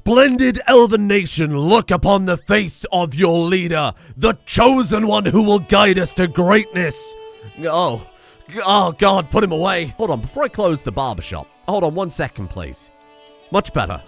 Splendid elven nation, look upon the face of your leader, the chosen one who will guide us to greatness. Oh God, put him away. Hold on, before I close the barbershop, hold on 1 second, please. Much better.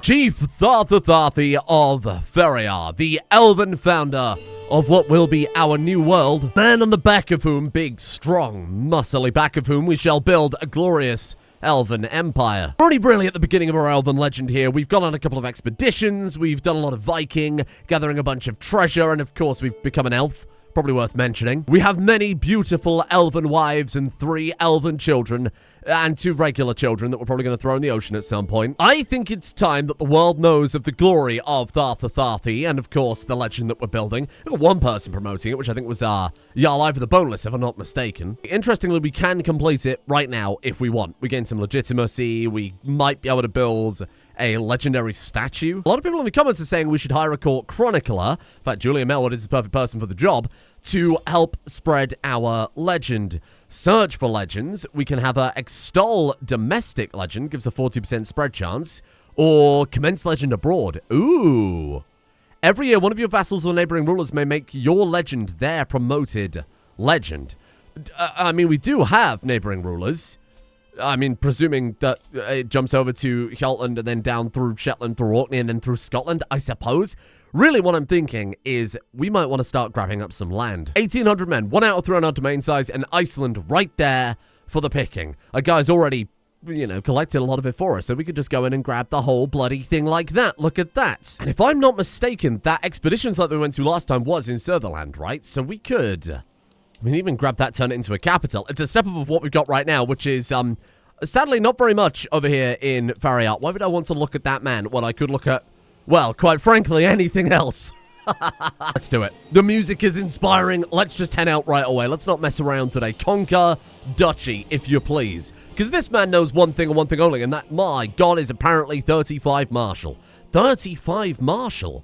Chief Þarþuþhaþhi of Fauca, the elven founder of what will be our new world, man on the back of whom, big, strong, muscly back of whom, we shall build a glorious elven empire. We're only really at the beginning of our elven legend here. We've gone on a couple of expeditions, we've done a lot of Viking, gathering a bunch of treasure, and of course we've become an elf. Probably worth mentioning. We have many beautiful elven wives and 3 elven children, and 2 regular children that we're probably going to throw in the ocean at some point. I think it's time that the world knows of the glory of Þarþuþhaþhi, and of course the legend that we're building. We've got 1 person promoting it, which I think was Jarl Ivor the Boneless, if I'm not mistaken. Interestingly, we can complete it right now if we want. We gain some legitimacy, we might be able to build a legendary statue. A lot of people in the comments are saying we should hire a court chronicler. In fact, Julia Melwood is the perfect person for the job to help spread our legend. Search for legends. We can have a extol domestic legend, gives a 40% spread chance, or commence legend abroad. Ooh. Every year, one of your vassals or neighboring rulers may make your legend their promoted legend. I mean, we do have neighboring rulers. I mean, presuming that it jumps over to Hjaltland and then down through Shetland, through Orkney, and then through Scotland, I suppose. Really, what I'm thinking is we might want to start grabbing up some land. 1,800 men, 1 out of 3 on our domain size, and Iceland right there for the picking. A guy's already, collected a lot of it for us, so we could just go in and grab the whole bloody thing like that. Look at that. And if I'm not mistaken, that expedition site that we went to last time was in Sutherland, right? So we could... I mean, even grab that, turn it into a capital. It's a step up of what we've got right now, which is, sadly, not very much over here in Fauca. Why would I want to look at that man when I could look at, well, quite frankly, anything else? Let's do it. The music is inspiring. Let's just head out right away. Let's not mess around today. Conquer Duchy, if you please. Because this man knows one thing and one thing only, and that, my God, is apparently 35 Marshal. 35 Marshal?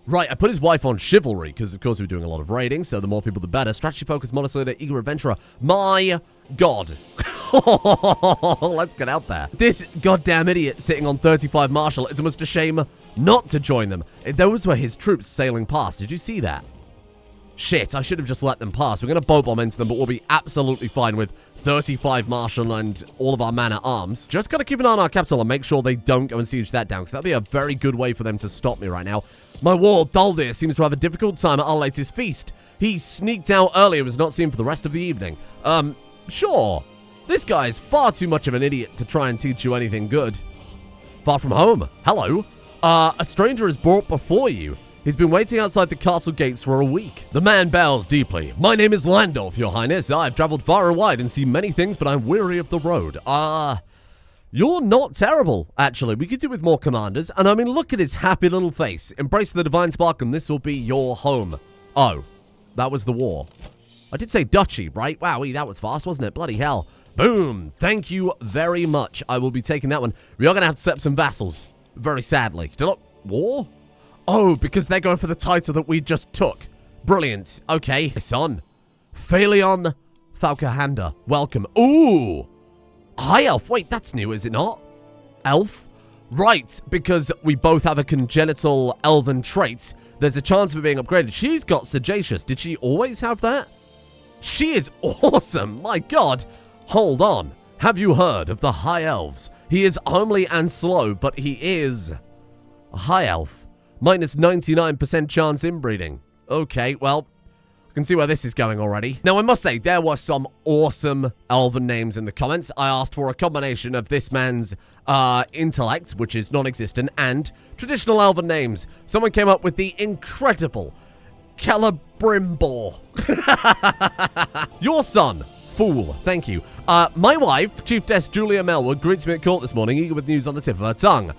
Right, I put his wife on chivalry, because of course we're doing a lot of raiding, so the more people the better. Strategy focused, modest leader, eager adventurer. My God. Let's get out there. This goddamn idiot sitting on 35 Marshal, it's almost a shame not to join them. Those were his troops sailing past. Did you see that? Shit, I should have just let them pass. We're going to bow bomb into them, but we'll be absolutely fine with 35 Marshal and all of our man-at-arms. Just got to keep an eye on our capital and make sure they don't go and siege that down, because that'd be a very good way for them to stop me right now. My ward, Daldir, seems to have a difficult time at our latest feast. He sneaked out earlier and was not seen for the rest of the evening. Sure. This guy is far too much of an idiot to try and teach you anything good. Far from home. Hello. A stranger is brought before you. He's been waiting outside the castle gates for a week. The man bows deeply. My name is Landolf, your highness. I've traveled far and wide and seen many things, but I'm weary of the road. You're not terrible, actually. We could do with more commanders. And I mean, look at his happy little face. Embrace the divine spark and this will be your home. Oh, that was the war. I did say duchy, right? Wow, that was fast, wasn't it? Bloody hell. Boom. Thank you very much. I will be taking that one. We are going to have to set up some vassals. Very sadly. Still at war? Oh, because they're going for the title that we just took. Brilliant. Okay. Son. Fauca Fauca-Hyanda. Welcome. Ooh. High elf. Wait, that's new, is it not? Elf? Right, because we both have a congenital elven trait. There's a chance of it being upgraded. She's got sagacious. Did she always have that? She is awesome. My God. Hold on. Have you heard of the High Elves? He is homely and slow, but he is a High Elf. Minus 99% chance inbreeding. Okay, well, I can see where this is going already. Now, I must say, there were some awesome elven names in the comments. I asked for a combination of this man's intellect, which is non-existent, and traditional elven names. Someone came up with the incredible Celebrimbor. Your son. Fool. Thank you. My wife, Chiefess Julia Melwood, greets me at court this morning, eager with news on the tip of her tongue.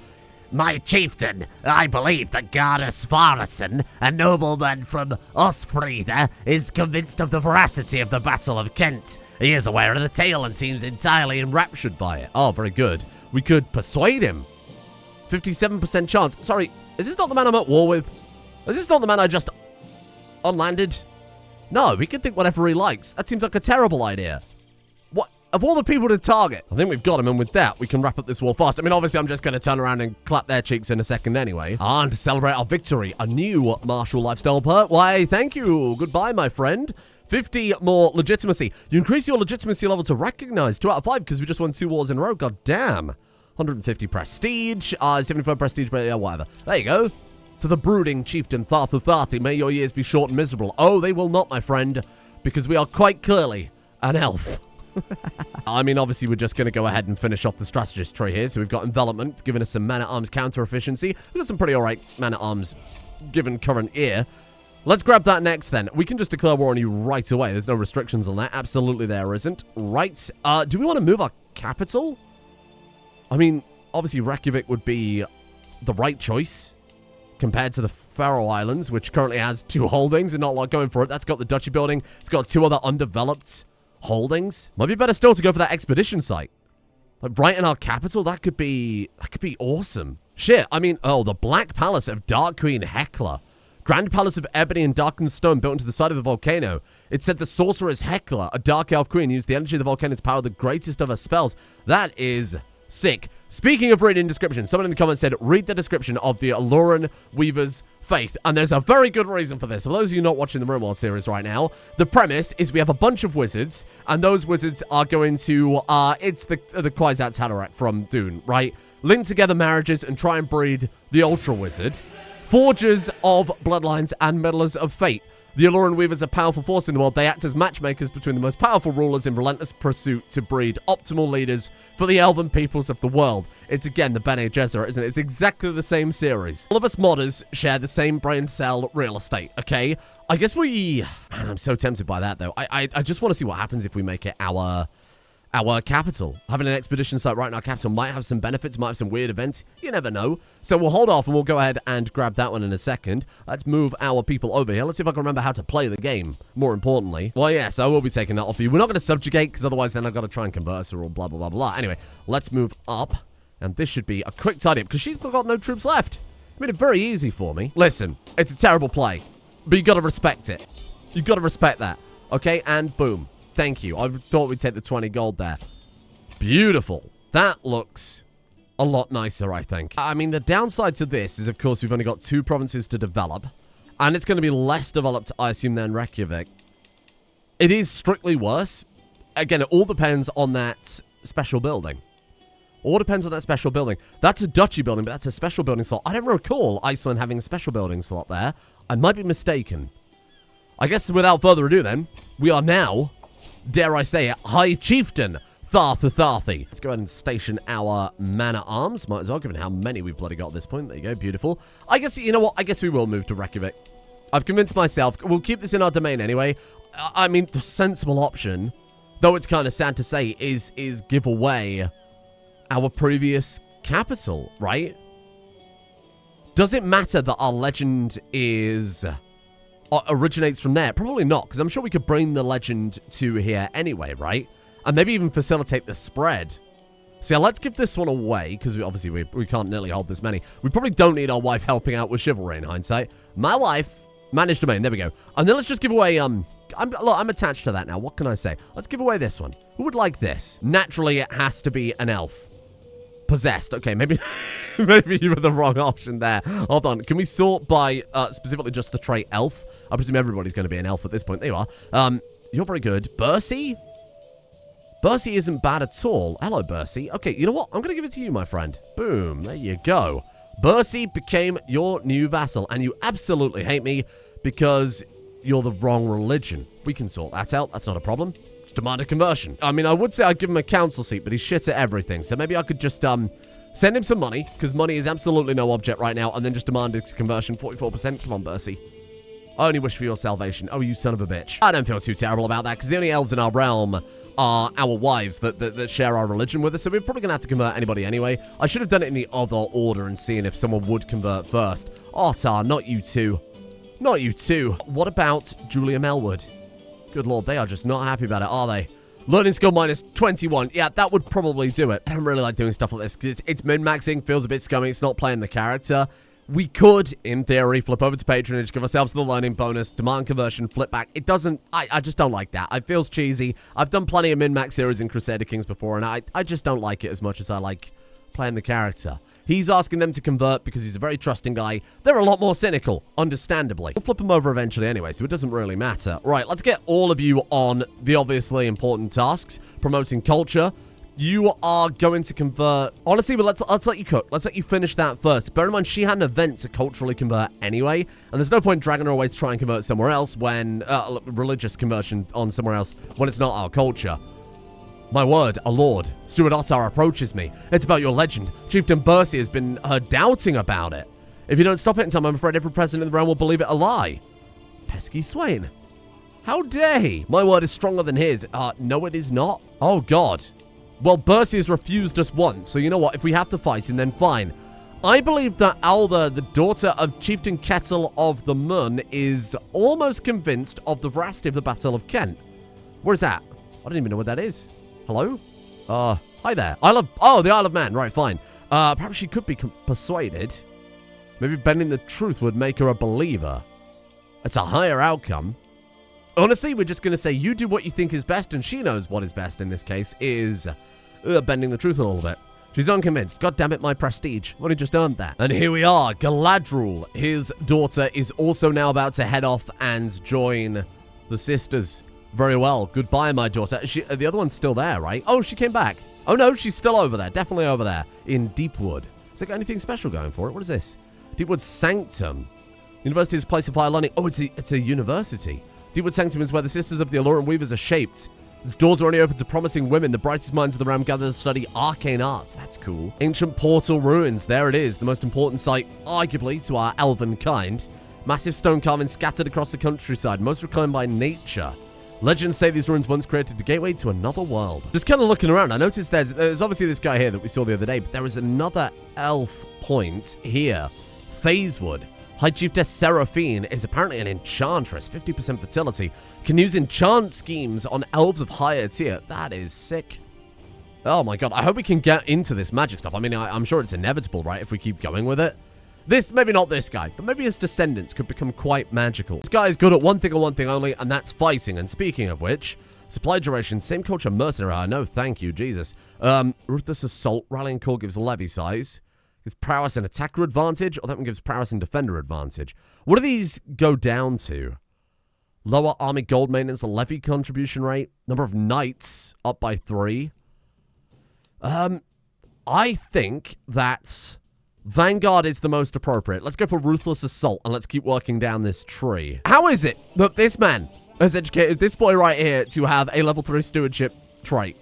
My chieftain, I believe that Goddess Svarison, a nobleman from Osfrida, is convinced of the veracity of the Battle of Kent. He is aware of the tale and seems entirely enraptured by it. Oh, very good. We could persuade him. 57% chance. Sorry, is this not the man I'm at war with? Is this not the man I just unlanded? No, he can think whatever he likes. That seems like a terrible idea. What? of all the people to target. I think we've got him, and with that, we can wrap up this war fast. I mean, obviously, I'm just going to turn around and clap their cheeks in a second anyway. And to celebrate our victory, a new martial lifestyle perk. Why, thank you. Goodbye, my friend. 50 more legitimacy. You increase your legitimacy level to recognize 2 out of 5 because we just won 2 wars in a row. God damn. 150 prestige. 75 prestige, but yeah, whatever. There you go. To the brooding chieftain Þarþuþhaþhi, may your years be short and miserable. Oh, they will not, my friend, because we are quite clearly an elf. I mean, obviously, we're just going to go ahead and finish off the strategist tree here. So we've got envelopment, giving us some man-at-arms counter efficiency. We've got some pretty alright man-at-arms given current ear. Let's grab that next, then. We can just declare war on you right away. There's no restrictions on that. Absolutely there isn't. Right. Do we want to move our capital? I mean, obviously, Reykjavik would be the right choice compared to the Faroe Islands, which currently has 2 holdings and not a lot going for it. That's got the Duchy building. It's got 2 other undeveloped holdings. Might be better still to go for that expedition site. Like, right in our capital, that could be awesome. Shit, I mean, oh, the Black Palace of Dark Queen Hekla. Grand Palace of Ebony and Darkened Stone built into the side of the volcano. It said the sorceress Hekla, a dark elf queen, used the energy of the volcano to power the greatest of her spells. That is sick. Speaking of reading description, someone in the comments said, read the description of the Aluran Weaver's Faith. And there's a very good reason for this. For those of you not watching the RimWorld series right now, the premise is we have a bunch of wizards, and those wizards are going to, it's the Kwisatz Haderach from Dune, right? Link together marriages and try and breed the Ultra Wizard. Forgers of bloodlines and meddlers of fate. The Aluran Weavers are a powerful force in the world. They act as matchmakers between the most powerful rulers in relentless pursuit to breed optimal leaders for the elven peoples of the world. It's again the Bene Gesserit, isn't it? It's exactly the same series. All of us modders share the same brain cell real estate, okay? I guess we... Man, I'm so tempted by that, though. I just want to see what happens if we make it our capital. Having an expedition site right in our capital might have some benefits, might have some weird events. You never know. So we'll hold off and we'll go ahead and grab that one in a second. Let's move our people over here. Let's see if I can remember how to play the game, more importantly. Well, yes, I will be taking that off you. We're not going to subjugate, because otherwise then I've got to try and converse her or blah, blah, blah, blah. Anyway, let's move up. And this should be a quick tidy up, because she's still got no troops left. Made it very easy for me. Listen, it's a terrible play, but you got to respect it. You got to respect that. Okay, and boom. Thank you. I thought we'd take the 20 gold there. Beautiful. That looks a lot nicer, I think. I mean, the downside to this is, of course, we've only got 2 provinces to develop. And it's going to be less developed, I assume, than Reykjavik. It is strictly worse. Again, it all depends on that special building. All depends on that special building. That's a duchy building, but that's a special building slot. I don't recall Iceland having a special building slot there. I might be mistaken. I guess without further ado, then, we are now... dare I say it, High Chieftain Þarþuþhaþhi. Let's go ahead and station our man-at-arms. Might as well, given how many we've bloody got at this point. There you go, beautiful. I guess, you know what? I guess we will move to Reykjavik. I've convinced myself. We'll keep this in our domain anyway. I mean, the sensible option, though it's kind of sad to say, is give away our previous capital, right? Does it matter that our legend is... originates from there? Probably not, because I'm sure we could bring the legend to here anyway, right? And maybe even facilitate the spread. So yeah, let's give this one away, because obviously we can't nearly hold this many. We probably don't need our wife helping out with chivalry in hindsight. My wife, managed domain, there we go. And then let's just give away, look, I'm attached to that now. What can I say? Let's give away this one. Who would like this? Naturally, it has to be an elf. Possessed. Okay, maybe maybe you were the wrong option there. Hold on. Can we sort by specifically just the trait elf? I presume everybody's going to be an elf at this point. There you are. You're very good. Bercy? Bercy isn't bad at all. Hello, Bercy. Okay, you know what? I'm going to give it to you, my friend. Boom. There you go. Bercy became your new vassal, and you absolutely hate me because you're the wrong religion. We can sort that out. That's not a problem. Just demand a conversion. I mean, I would say I'd give him a council seat, but he's shit at everything. So maybe I could just send him some money, because money is absolutely no object right now, and then just demand his conversion. 44%. Come on, Bercy. I only wish for your salvation. Oh, you son of a bitch. I don't feel too terrible about that, because the only elves in our realm are our wives that share our religion with us, so we're probably going to have to convert anybody anyway. I should have done it in the other order and seen if someone would convert first. Artar, not you two. Not you two. What about Julia Melwood? Good lord, they are just not happy about it, are they? Learning skill minus 21. Yeah, that would probably do it. I don't really like doing stuff like this, because it's min-maxing, feels a bit scummy, it's not playing the character. We could, in theory, flip over to patronage, give ourselves the learning bonus, demand conversion, flip back. It doesn't, I just don't like that. It feels cheesy. I've done plenty of min-max series in Crusader Kings before, and I just don't like it as much as I like playing the character. He's asking them to convert because he's a very trusting guy. They're a lot more cynical, understandably. We'll flip him over eventually anyway, so it doesn't really matter. Right, let's get all of you on the obviously important tasks. Promoting culture. You are going to convert... Honestly, but let's let you cook. Let's let you finish that first. Bear in mind, she had an event to culturally convert anyway, and there's no point dragging her away to try and convert somewhere else when... religious conversion on somewhere else when it's not our culture. My word, a lord. Stuart Ottar approaches me. It's about your legend. Chieftain Bercy has been doubting about it. If you don't stop it in time, I'm afraid every president in the realm will believe it a lie. Pesky Swain. How dare he? My word is stronger than his. No, it is not. Oh, God. Well, Bercy has refused us once, so you know what? If we have to fight him, then fine. I believe that Alda, the daughter of Chieftain Kettle of the Mun, is almost convinced of the veracity of the Battle of Kent. Where's that? I don't even know what that is. Hello? Hi there. Oh, the Isle of Man. Right, fine. Perhaps she could be persuaded. Maybe bending the truth would make her a believer. It's a higher outcome. Honestly, we're just going to say you do what you think is best, and she knows what is best in this case is bending the truth a little bit. She's unconvinced. God damn it, my prestige. I've only just earned that. And here we are. Galadriel, his daughter, is also now about to head off and join the sisters. Very well. Goodbye, my daughter. The other one's still there, right? Oh, she came back. Oh, no, she's still over there. Definitely over there in Deepwood. Has it got anything special going for it? What is this? Deepwood Sanctum. University is a place of higher learning. Oh, it's a university. Deepwood Sanctum is where the Sisters of the Alluran Weavers are shaped. Its doors are only open to promising women. The brightest minds of the realm gather to study arcane arts. That's cool. Ancient Portal Ruins. There it is. The most important site, arguably, to our elven kind. Massive stone carvings scattered across the countryside, most reclaimed by nature. Legends say these ruins once created a gateway to another world. Just kind of looking around, I noticed there's obviously this guy here that we saw the other day, but there is another elf point here. Phasewood. High Chiefess Seraphine is apparently an enchantress, 50% fertility. Can use enchant schemes on elves of higher tier. That is sick. Oh my god, I hope we can get into this magic stuff. I mean, I'm sure it's inevitable, right, if we keep going with it. Maybe not this guy, but maybe his descendants could become quite magical. This guy is good at one thing and one thing only, and that's fighting. And speaking of which, supply duration, same culture mercenary. No, thank you, Jesus. Ruthless Assault, rallying call gives levy size. Gives prowess and attacker advantage, or that one gives prowess and defender advantage. What do these go down to? Lower army gold maintenance, a levy contribution rate. Number of knights up by 3. I think that Vanguard is the most appropriate. Let's go for Ruthless Assault, and let's keep working down this tree. How is it that this man has educated this boy right here to have a level 3 stewardship trait?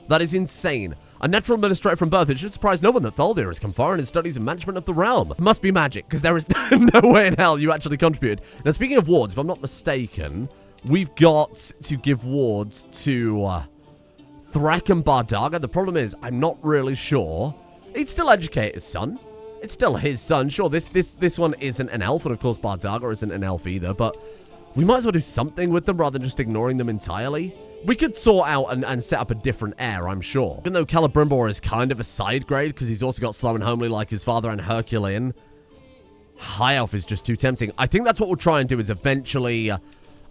That is insane. A natural administrator from birth. It should surprise no one that Thaldir has come far in his studies and management of the realm. It must be magic, because there is no way in hell you actually contributed. Now, speaking of wards, if I'm not mistaken, we've got to give wards to Threk and Bardaga. The problem is, I'm not really sure. He'd still educate his son. It's still his son. Sure, this one isn't an elf, and of course Bardaga isn't an elf either, but we might as well do something with them rather than just ignoring them entirely. We could sort out and set up a different heir, I'm sure. Even though Celebrimbor is kind of a side grade, because he's also got slow and homely like his father and Herculean, High Elf is just too tempting. I think that's what we'll try and do is eventually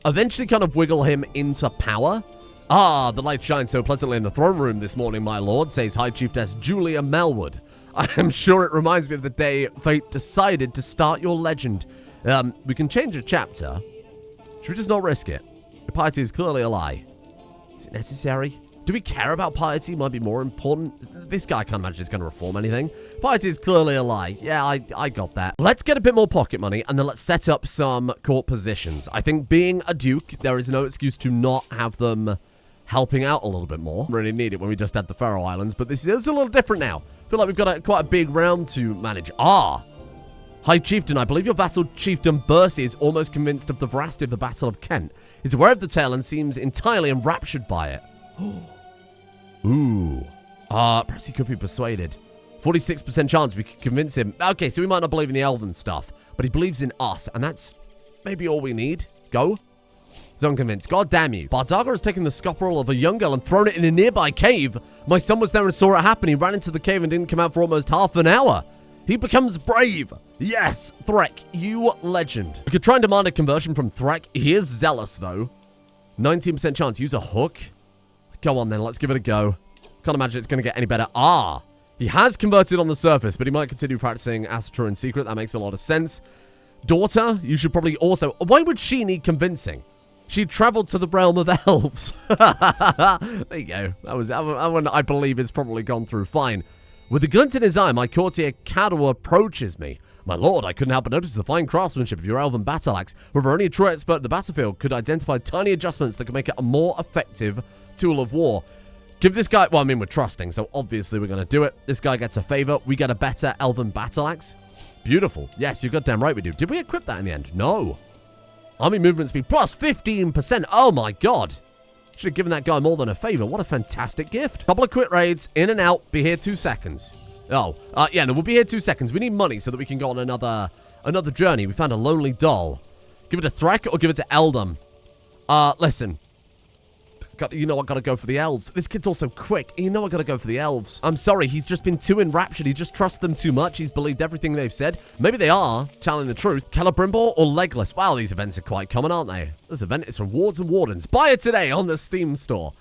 kind of wiggle him into power. Ah, the light shines so pleasantly in the throne room this morning, my lord, says High Chiefess Julia Melwood. I am sure it reminds me of the day fate decided to start your legend. We can change a chapter. Should we just not risk it? The piety is clearly a lie. Is it necessary? Do we care about piety? Might be more important. This guy can't imagine he's going to reform anything. Piety is clearly a lie. Yeah, I got that. Let's get a bit more pocket money, and then let's set up some court positions. I think being a duke, there is no excuse to not have them helping out a little bit more. Really need it when we just had the Faroe Islands, but this is a little different now. I feel like we've got quite a big round to manage. High Chieftain, I believe your vassal Chieftain Bercy is almost convinced of the veracity of the Battle of Kent. He's aware of the tale and seems entirely enraptured by it. Ooh. Perhaps he could be persuaded. 46% chance we could convince him. Okay, so we might not believe in the elven stuff, but he believes in us, and that's maybe all we need. Go. He's unconvinced. God damn you. Bardaga has taken the scopperel of a young girl and thrown it in a nearby cave. My son was there and saw it happen. He ran into the cave and didn't come out for almost half an hour. He becomes brave. Yes, Threk, you legend. We could try and demand a conversion from Threk. He is zealous, though. 19% chance. Use a hook. Go on, then. Let's give it a go. Can't imagine it's going to get any better. Ah, he has converted on the surface, but he might continue practicing Asator in secret. That makes a lot of sense. Daughter, you should probably also... Why would she need convincing? She traveled to the realm of elves. There you go. That one, I believe, is probably gone through fine. With a glint in his eye, my courtier Cador approaches me. My lord, I couldn't help but notice the fine craftsmanship of your elven battle axe. However, only a true expert in the battlefield could identify tiny adjustments that could make it a more effective tool of war. Give this guy... Well, I mean, we're trusting, so obviously we're going to do it. This guy gets a favor. We get a better elven battle axe. Beautiful. Yes, you're goddamn right we do. Did we equip that in the end? No. Army movement speed plus 15%. Oh, my God. Should have given that guy more than a favor. What a fantastic gift. Couple of quick raids. In and out. Be here 2 seconds. Oh, yeah, no, we'll be here 2 seconds. We need money so that we can go on another journey. We found a lonely doll. Give it to Threk or give it to Eldam? Listen. You know I gotta go for the elves. This kid's also quick. You know I gotta go for the elves. I'm sorry, he's just been too enraptured. He just trusts them too much. He's believed everything they've said. Maybe they are telling the truth. Celebrimbor or Legless? Wow, these events are quite common, aren't they? This event is from Wards and Wardens. Buy it today on the Steam store.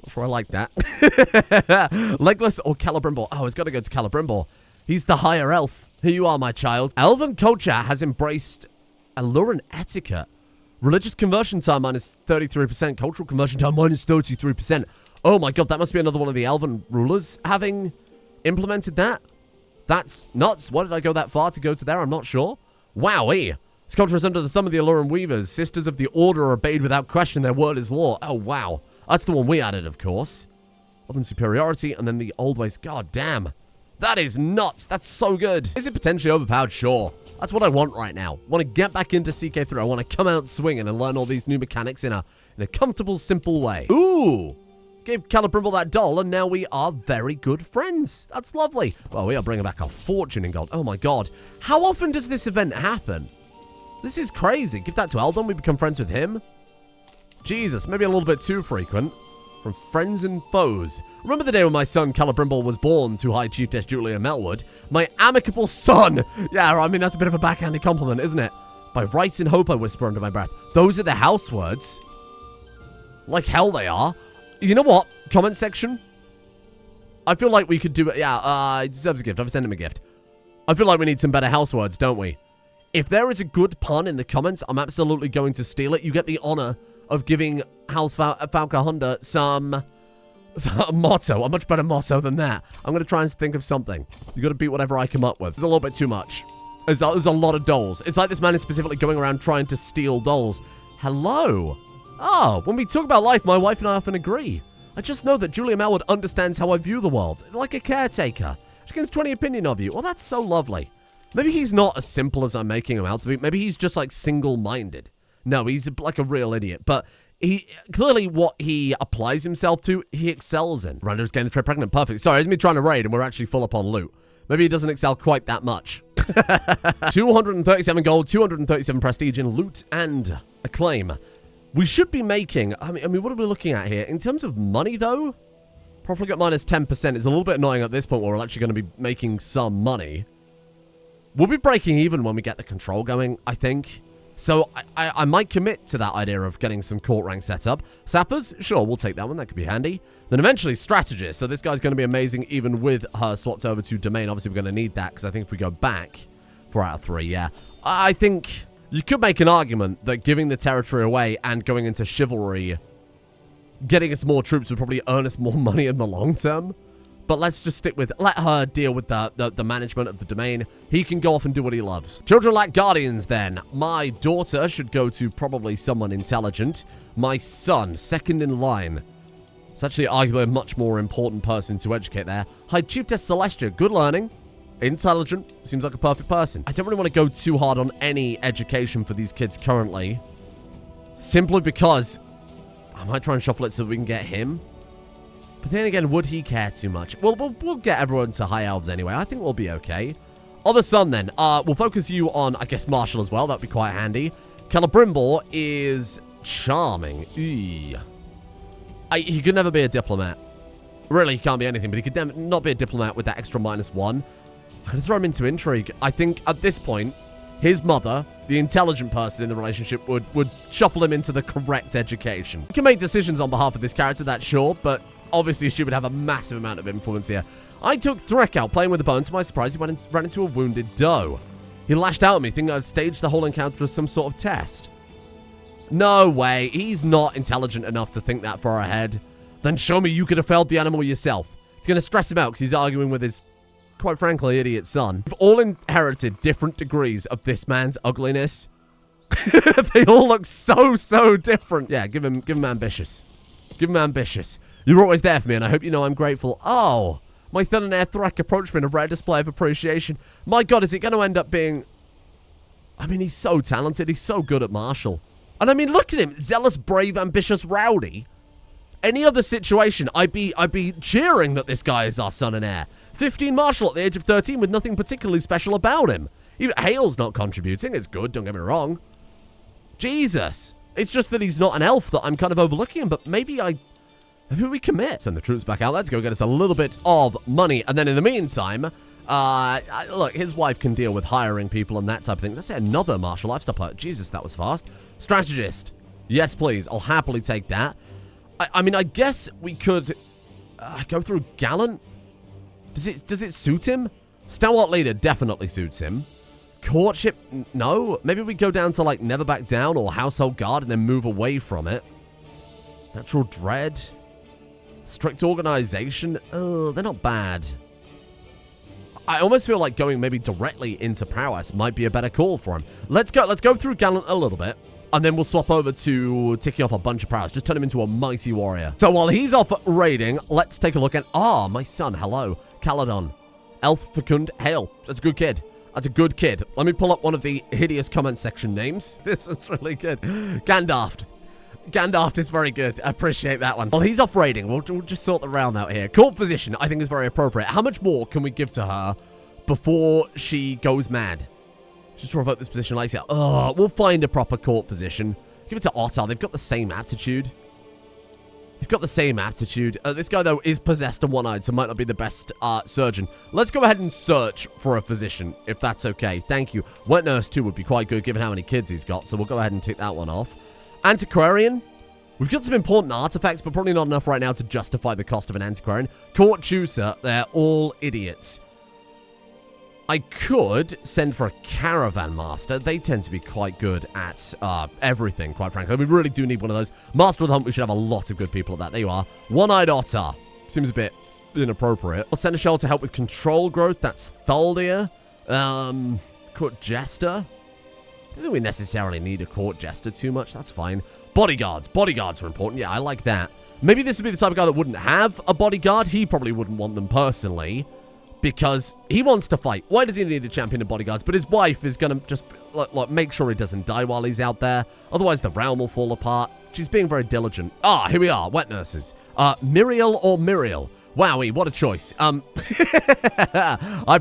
Not sure I like that. Legless or Celebrimbor? Oh, it's gotta go to Celebrimbor. He's the higher elf. Here you are, my child. Elven culture has embraced Alluran etiquette. Religious conversion time minus 33%. Cultural conversion time minus 33%. Oh my god, that must be another one of the elven rulers having implemented that. That's nuts. Why did I go that far to go to there? I'm not sure. Wowee. This culture is under the thumb of the Alluran Weavers. Sisters of the Order are obeyed without question. Their word is law. Oh, wow. That's the one we added, of course. Elven superiority and then the old ways. God damn. That is nuts. That's so good. Is it potentially overpowered? Sure. That's what I want right now. I want to get back into CK3. I want to come out swinging and learn all these new mechanics in a comfortable, simple way. Ooh. Gave Celebrimble that doll, and now we are very good friends. That's lovely. Well, we are bringing back a fortune in gold. Oh, my God. How often does this event happen? This is crazy. Give that to Eldon. We become friends with him. Jesus, maybe a little bit too frequent. From friends and foes. Remember the day when my son Celebrimble was born to High Chiefess Julia Melwood? My amicable son! Yeah, I mean, that's a bit of a backhanded compliment, isn't it? By rights and hope, I whisper under my breath. Those are the house words. Like hell they are. You know what? Comment section. I feel like we could do it. Yeah, he deserves a gift. I've sent him a gift. I feel like we need some better house words, don't we? If there is a good pun in the comments, I'm absolutely going to steal it. You get the honor of giving House Fauca-Hyanda some motto. A much better motto than that. I'm going to try and think of something. You got to beat whatever I come up with. There's a little bit too much. There's a lot of dolls. It's like this man is specifically going around trying to steal dolls. Hello. Oh, when we talk about life, my wife and I often agree. I just know that Julia Melwood understands how I view the world. Like a caretaker. She gets 20 opinion of you. Well, that's so lovely. Maybe he's not as simple as I'm making him out to be. Maybe he's just like single-minded. No, he's like a real idiot. But he clearly what he applies himself to, he excels in. Rando's getting the trip pregnant. Perfect. Sorry, it's me trying to raid and we're actually full up on loot. Maybe he doesn't excel quite that much. 237 gold, 237 prestige in loot and acclaim. We should be making... I mean, what are we looking at here? In terms of money, though, profligate minus 10% is a little bit annoying at this point where we're actually going to be making some money. We'll be breaking even when we get the control going, I think. So I might commit to that idea of getting some court rank set up. Sappers? Sure, we'll take that one. That could be handy. Then eventually strategist. So this guy's going to be amazing even with her swapped over to domain. Obviously, we're going to need that because I think if we go back 4 out of 3, yeah. I think you could make an argument that giving the territory away and going into chivalry, getting us more troops would probably earn us more money in the long term. But let's just stick with, let her deal with the management of the domain. He can go off and do what he loves. Children lack guardians then. My daughter should go to probably someone intelligent. My son, second in line. It's actually arguably a much more important person to educate there. High Chiefess Celestia, good learning. Intelligent, seems like a perfect person. I don't really want to go too hard on any education for these kids currently. Simply because I might try and shuffle it so we can get him. But then again, would he care too much? Well, we'll get everyone to High Elves anyway. I think we'll be okay. Other son, then. We'll focus you on, I guess, Marshall as well. That'd be quite handy. Celebrimbor is charming. He could never be a diplomat. Really, he can't be anything, but he could not be a diplomat with that extra -1. I'm going to throw him into intrigue. I think at this point, his mother, the intelligent person in the relationship, would shuffle him into the correct education. You can make decisions on behalf of this character, that's sure, but obviously she would have a massive amount of influence here. I took Threk out playing with the bone. To my surprise, he ran into a wounded doe. He lashed out at me, thinking I'd staged the whole encounter as some sort of test. No way. He's not intelligent enough to think that far ahead. Then show me you could have felled the animal yourself. It's going to stress him out because he's arguing with his, quite frankly, idiot son. We've all inherited different degrees of this man's ugliness. They all look so different. Yeah, give him ambitious. Give him ambitious. You're always there for me, and I hope you know I'm grateful. Oh, my son and heir Threk approached me in a rare display of appreciation. My God, is it going to end up being... I mean, he's so talented. He's so good at martial. And I mean, look at him. Zealous, brave, ambitious, rowdy. Any other situation, I'd be cheering that this guy is our son and heir. 15 martial at the age of 13 with nothing particularly special about him. Even Hale's not contributing. It's good, don't get me wrong. Jesus. It's just that he's not an elf that I'm kind of overlooking him, but maybe we commit. Send the troops back out. Let's go get us a little bit of money. And then in the meantime, look, his wife can deal with hiring people and that type of thing. Let's say another martial lifestyle player. Jesus, that was fast. Strategist. Yes, please. I'll happily take that. I mean, I guess we could go through Gallant. Does it suit him? Stalwart Leader definitely suits him. Courtship, no. Maybe we go down to, like, Never Back Down or Household Guard and then move away from it. Natural Dread. Strict Organization. Oh, they're not bad. I almost feel like going maybe directly into Prowess might be a better call for him. Let's go through Gallant a little bit. And then we'll swap over to ticking off a bunch of prowess. Just turn him into a mighty warrior. So while he's off raiding, let's take a look at... Ah, my son. Hello. Caledon. Elf Fecund Hale. That's a good kid. That's a good kid. Let me pull up one of the hideous comment section names. This is really good. Gandalf. Gandalf is very good. I appreciate that one. While he's off raiding, we'll just sort the round out here. Court physician, I think, is very appropriate. How much more can we give to her before she goes mad? Just to revoke this position later. Oh, we'll find a proper court position. Give it to Ottar. They've got the same aptitude. They've got the same aptitude. This guy, though, is possessed and one-eyed, so might not be the best surgeon. Let's go ahead and search for a physician, if that's okay. Thank you. Wet nurse, too, would be quite good, given how many kids he's got, so we'll go ahead and tick that one off. Antiquarian. We've got some important artifacts, but probably not enough right now to justify the cost of an antiquarian. Court tutor. They're all idiots. I could send for a caravan master. They tend to be quite good at everything, quite frankly. We really do need one of those. Master of the Hunt, we should have a lot of good people at that. There you are. One-eyed Ottar. Seems a bit inappropriate. I'll send a shell to help with control growth. That's Thaldir. Court Jester. I don't think we necessarily need a court jester too much. That's fine. Bodyguards. Bodyguards are important. Yeah, I like that. Maybe this would be the type of guy that wouldn't have a bodyguard. He probably wouldn't want them personally, because he wants to fight. Why does he need a champion of bodyguards? But his wife is going to just make sure he doesn't die while he's out there. Otherwise, the realm will fall apart. She's being very diligent. Ah, here we are. Wet nurses. Miriel or Miriel? Wowie, what a choice. I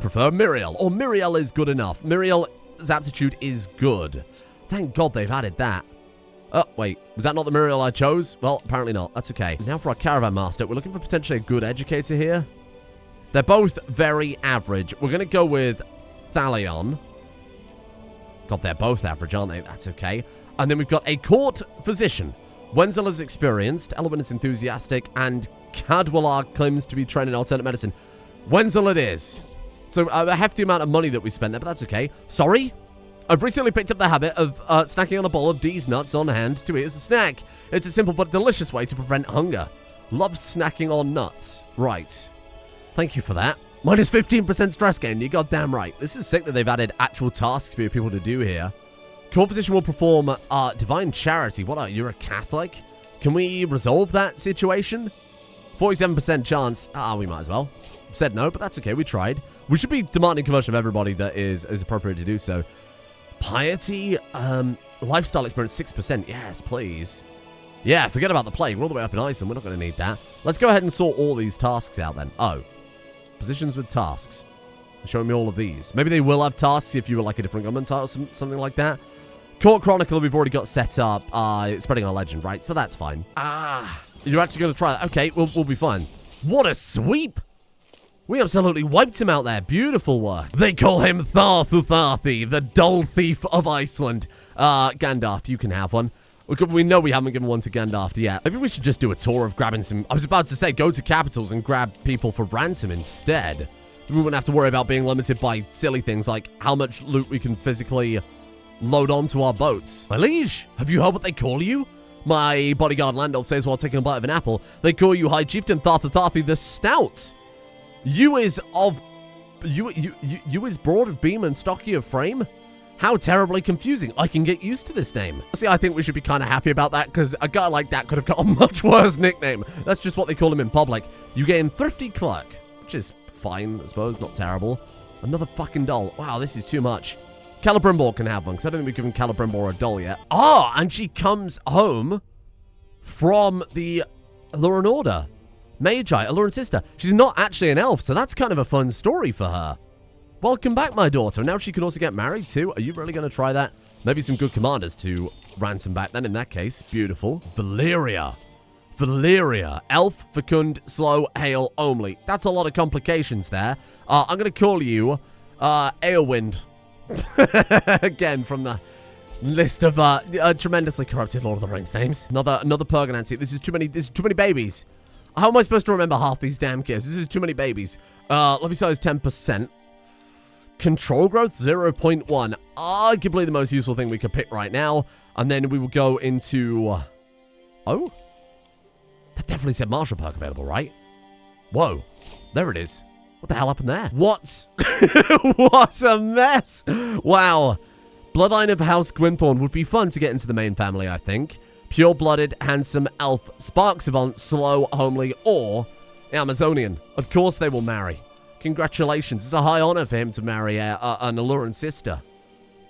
prefer Miriel. Or Miriel is good enough. Miriel's aptitude is good. Thank God they've added that. Oh, wait. Was that not the Miriel I chose? Well, apparently not. That's okay. Now for our caravan master. We're looking for potentially a good educator here. They're both very average. We're going to go with Thalion. God, they're both average, aren't they? That's okay. And then we've got a court physician. Wenzel is experienced, Elwyn is enthusiastic, and Cadwalar claims to be trained in alternate medicine. Wenzel it is. So a hefty amount of money that we spent there, but that's okay. Sorry? I've recently picked up the habit of snacking on a bowl of D's nuts on hand to eat as a snack. It's a simple but delicious way to prevent hunger. Love snacking on nuts. Right. Thank you for that. Minus 15% stress gain. You're goddamn right. This is sick that they've added actual tasks for your people to do here. Court physician will perform divine charity. What are you? You're a Catholic? Can we resolve that situation? 47% chance. We might as well. Said no, but that's okay. We tried. We should be demanding conversion of everybody that is appropriate to do so. Piety, lifestyle experience 6%. Yes, please. Yeah, forget about the plague. We're all the way up in Iceland. We're not going to need that. Let's go ahead and sort all these tasks out then. Oh. Positions with tasks. Showing me all of these. Maybe they will have tasks if you were like a different government title or something like that. Court Chronicle we've already got set up. Spreading our legend, right? So that's fine. You're actually going to try that? Okay, we'll be fine. What a sweep! We absolutely wiped him out there. Beautiful work. They call him Þarþuþhaþhi, the dull thief of Iceland. Gandalf, you can have one. We know we haven't given one to Gandalf yet. Maybe we should just do a tour of grabbing some... I was about to say, go to capitals and grab people for ransom instead. We wouldn't have to worry about being limited by silly things like how much loot we can physically load onto our boats. My liege, have you heard what they call you? My bodyguard Landolf says while taking a bite of an apple, they call you High Chieftain Þarþuþhaþhi the Stout. You is broad of beam and stocky of frame? How terribly confusing. I can get used to this name. See, I think we should be kind of happy about that, because a guy like that could have got a much worse nickname. That's just what they call him in public. You gain Thrifty Clerk, which is fine, I suppose, not terrible. Another fucking doll. Wow, this is too much. Celebrimbor can have one, because I don't think we've given Celebrimbor a doll yet. Ah, and she comes home from the Aluran Order. Magi, Aluran sister. She's not actually an elf, so that's kind of a fun story for her. Welcome back, my daughter. Now she can also get married, too. Are you really going to try that? Maybe some good commanders to ransom back then, in that case. Beautiful. Valyria. Elf, fecund, slow, hail, only. That's a lot of complications there. I'm going to call you Aelwind. Again, from the list of tremendously corrupted Lord of the Rings names. Another Perganancy. This is too many babies. How am I supposed to remember half these damn kids? This is too many babies. Levy size 10%. Control growth 0.1. Arguably the most useful thing we could pick right now. And then we will go into... Oh? That definitely said martial perk available, right? Whoa. There it is. What the hell happened there? What? What a mess. Wow. Bloodline of House Gwynthorne would be fun to get into the main family, I think. Pure-blooded, handsome, elf, spark savant, slow, homely, or Amazonian. Of course they will marry. Congratulations. It's a high honor for him to marry an Aluran sister.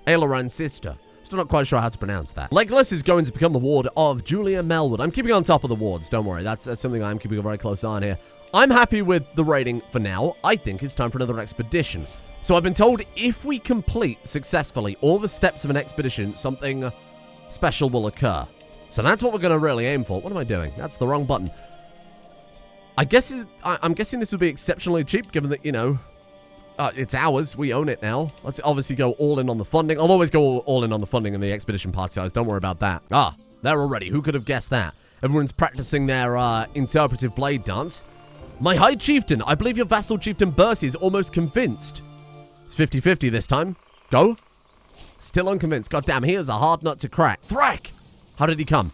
Aluran sister. Still not quite sure how to pronounce that. Legolas is going to become the ward of Julia Melwood. I'm keeping on top of the wards. Don't worry. That's something I'm keeping a very close eye on here. I'm happy with the rating for now. I think it's time for another expedition. So I've been told if we complete successfully all the steps of an expedition, something special will occur. So that's what we're going to really aim for. What am I doing? That's the wrong button. I'm guessing this would be exceptionally cheap, given that, you know, it's ours. We own it now. Let's obviously go all in on the funding. I'll always go all in on the funding in the expedition party size. Don't worry about that. Ah, they're already. Who could have guessed that? Everyone's practicing their interpretive blade dance. My High Chieftain, I believe your vassal chieftain Bercy is almost convinced. It's 50-50 this time. Go. Still unconvinced. God damn, he is a hard nut to crack. Thrak! How did he come?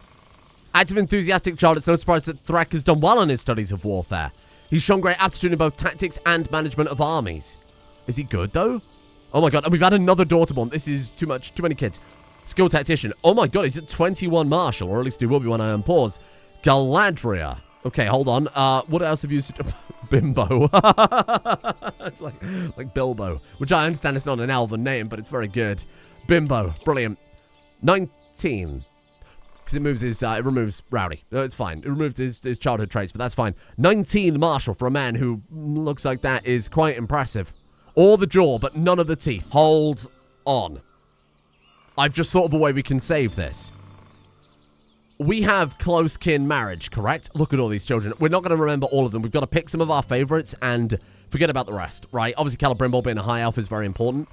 Active, enthusiastic child, it's no surprise that Thrak has done well in his studies of warfare. He's shown great aptitude in both tactics and management of armies. Is he good, though? Oh my god, and we've had another daughter born. This is too much, too many kids. Skilled tactician. Oh my god, he's at 21 martial, or at least he will be when I unpause. Galadriel. Okay, hold on. What else have you... Bimbo. like Bilbo. Which I understand is not an elven name, but it's very good. Bimbo. Brilliant. 19. Because it moves his, it removes Rowdy. It's fine. It removed his childhood traits, but that's fine. 19 martial for a man who looks like that is quite impressive. All the jaw, but none of the teeth. Hold on. I've just thought of a way we can save this. We have close kin marriage, correct? Look at all these children. We're not going to remember all of them. We've got to pick some of our favorites and forget about the rest, right? Obviously, Celebrimbor being a high elf is very important.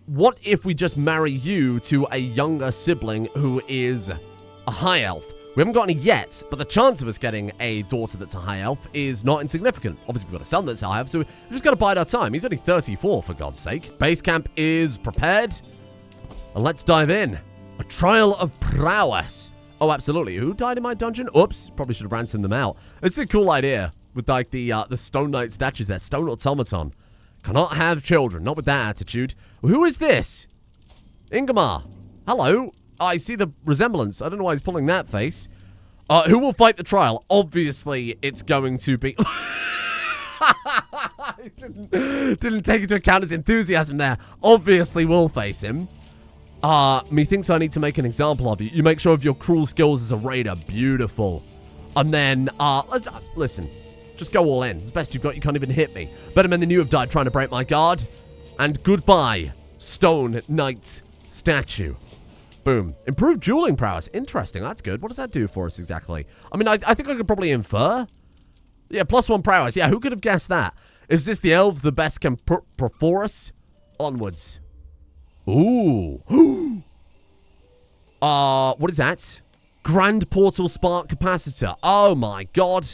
What if we just marry you to a younger sibling who is a high elf? We haven't got any yet, but the chance of us getting a daughter that's a high elf is not insignificant. Obviously, we've got a son that's a high elf, so we've just got to bide our time. He's only 34, for God's sake. Base camp is prepared. And let's dive in. A trial of prowess. Oh, absolutely. Who died in my dungeon? Oops. Probably should have ransomed them out. It's a cool idea with, like, the Stone Knight statues there. Stone Automaton. Cannot have children. Not with that attitude. Who is this? Ingemar. Hello. I see the resemblance. I don't know why he's pulling that face. Who will fight the trial? Obviously, it's going to be... didn't take into account his enthusiasm there. Obviously, we'll face him. Methinks I need to make an example of you. You make sure of your cruel skills as a raider. Beautiful. And then, listen. Just go all in. It's best you've got. You can't even hit me. Better men than you have died trying to break my guard. And goodbye, Stone Knight statue. Boom. Improved dueling prowess. Interesting. That's good. What does that do for us exactly? I mean, I think I could probably infer. Yeah, +1 prowess. Yeah, who could have guessed that? Is this the elves the best can perform us? Onwards. Ooh. What is that? Grand Portal Spark Capacitor. Oh my god.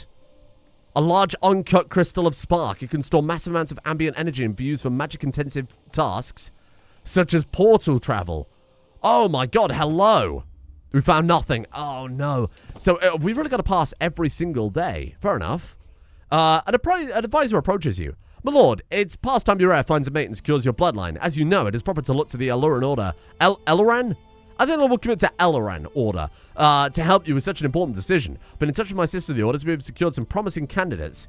A large uncut crystal of spark. It can store massive amounts of ambient energy and be used for magic-intensive tasks, such as portal travel. Oh my god, hello. We found nothing. Oh no. So we've really got to pass every single day. Fair enough. An advisor approaches you. My lord, it's past time your heir finds a mate and secures your bloodline. As you know, it is proper to look to the Eluran Order. Eluran? I think I will commit to Eluran Order to help you with such an important decision. Been in touch with my sister, the Orders. We've secured some promising candidates.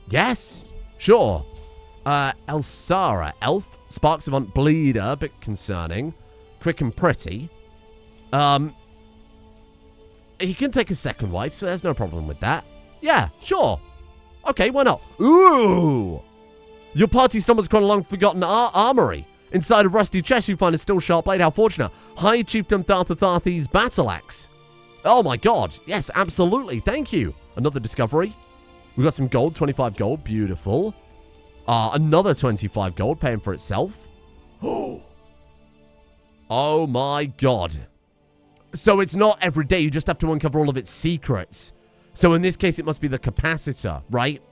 Yes, sure. Elsara, Elf, Sparks Avant Bleeder, bit concerning. Quick and pretty. He can take a second wife, so there's no problem with that. Yeah, sure. Okay, why not? Ooh! Your party stumbles across a long-forgotten armory. Inside a rusty chest, you find a still sharp blade. How fortunate. High Chieftain Þarþuþhaþhi's battle axe. Oh my god. Yes, absolutely. Thank you. Another discovery. We got some gold. 25 gold. Beautiful. Another 25 gold. Paying for itself. Oh my god. So it's not every day. You just have to uncover all of its secrets. So in this case, it must be the capacitor, right?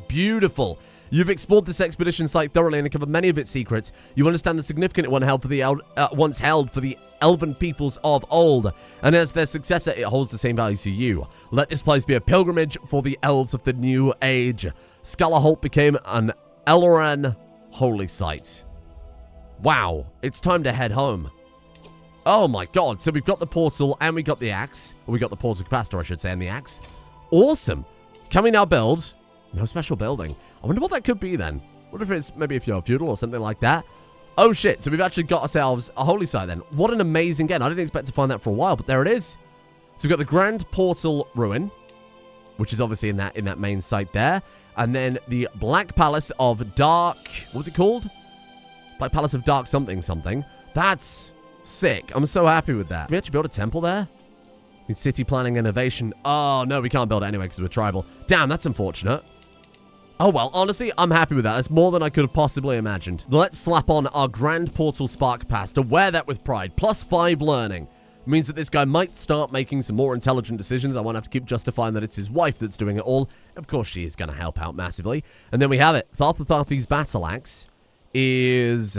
Beautiful. You've explored this expedition site thoroughly and uncovered many of its secrets. You understand the significance it once held for the elven peoples of old. And as their successor, it holds the same value to you. Let this place be a pilgrimage for the elves of the new age. Skalaholt became an Eluran holy site. Wow. It's time to head home. Oh my god. So we've got the portal and we got the axe. Or we got the portal capacitor, I should say, and the axe. Awesome. Can we now build? No special building. I wonder what that could be then. What if it's maybe if you're a feudal or something like that? Oh shit, so we've actually got ourselves a holy site then. What an amazing game. I didn't expect to find that for a while, but there it is. So we've got the Grand Portal Ruin, which is obviously in that main site there. And then the Black Palace of Dark... What was it called? Black Palace of Dark something something. That's sick. I'm so happy with that. Can we actually build a temple there? In city planning innovation. Oh, no, we can't build it anyway because we're tribal. Damn, that's unfortunate. Oh, well, honestly, I'm happy with that. That's more than I could have possibly imagined. Let's slap on our Grand Portal Spark Pass to wear that with pride. +5 learning. Means that this guy might start making some more intelligent decisions. I won't have to keep justifying that it's his wife that's doing it all. Of course, she is going to help out massively. And then we have it. Þarþuþhaþhi's battle axe is...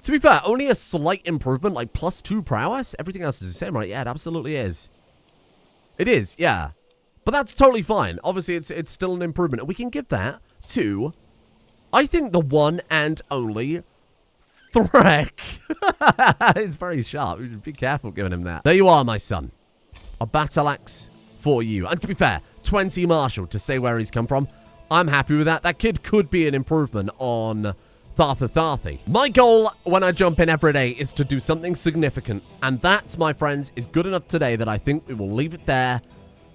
To be fair, only a slight improvement, like +2 prowess. Everything else is the same, right? Yeah, it absolutely is. It is, yeah. But that's totally fine. Obviously, it's still an improvement. And we can give that to, I think, the one and only Threk. It's very sharp. You should be careful giving him that. There you are, my son. A battle axe for you. And to be fair, 20 Marshall to say where he's come from. I'm happy with that. That kid could be an improvement on Þarþuþhaþhi. My goal when I jump in every day is to do something significant. And that, my friends, is good enough today that I think we will leave it there.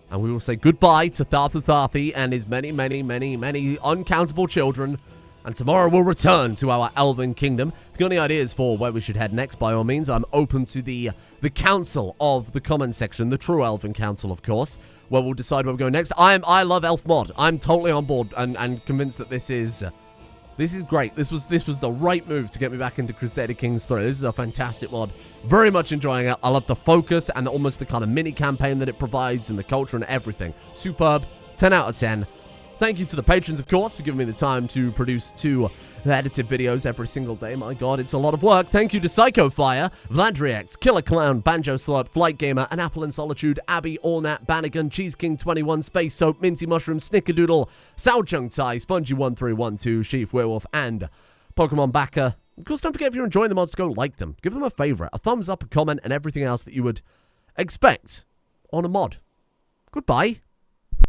And we will say goodbye to Þarþuþhaþhi and his many, many, many, many uncountable children. And tomorrow we'll return to our elven kingdom. If you've got any ideas for where we should head next, by all means, I'm open to the council of the comment section, the true elven council, of course, where we'll decide where we go next. I love elf mod. I'm totally on board and convinced that this is great. This was the right move to get me back into Crusader Kings 3. This is a fantastic mod. Very much enjoying it. I love the focus and almost the kind of mini campaign that it provides and the culture and everything. Superb. 10 out of 10. Thank you to the patrons, of course, for giving me the time to produce 2 edited videos every single day. My god, it's a lot of work. Thank you to Psychofire, Vladriex, Killer Clown, Banjo Slurp, Flight Gamer, An Apple in Solitude, Abby, Ornat, Bannigan, Cheese King 21, Space Soap, Minty Mushroom, Snickerdoodle, Sao Chung Tai, Spongy1312, Sheaf Werewolf, and Pokemon Backer. Of course, don't forget if you're enjoying the mods to go like them. Give them a favorite, a thumbs up, a comment, and everything else that you would expect on a mod. Goodbye.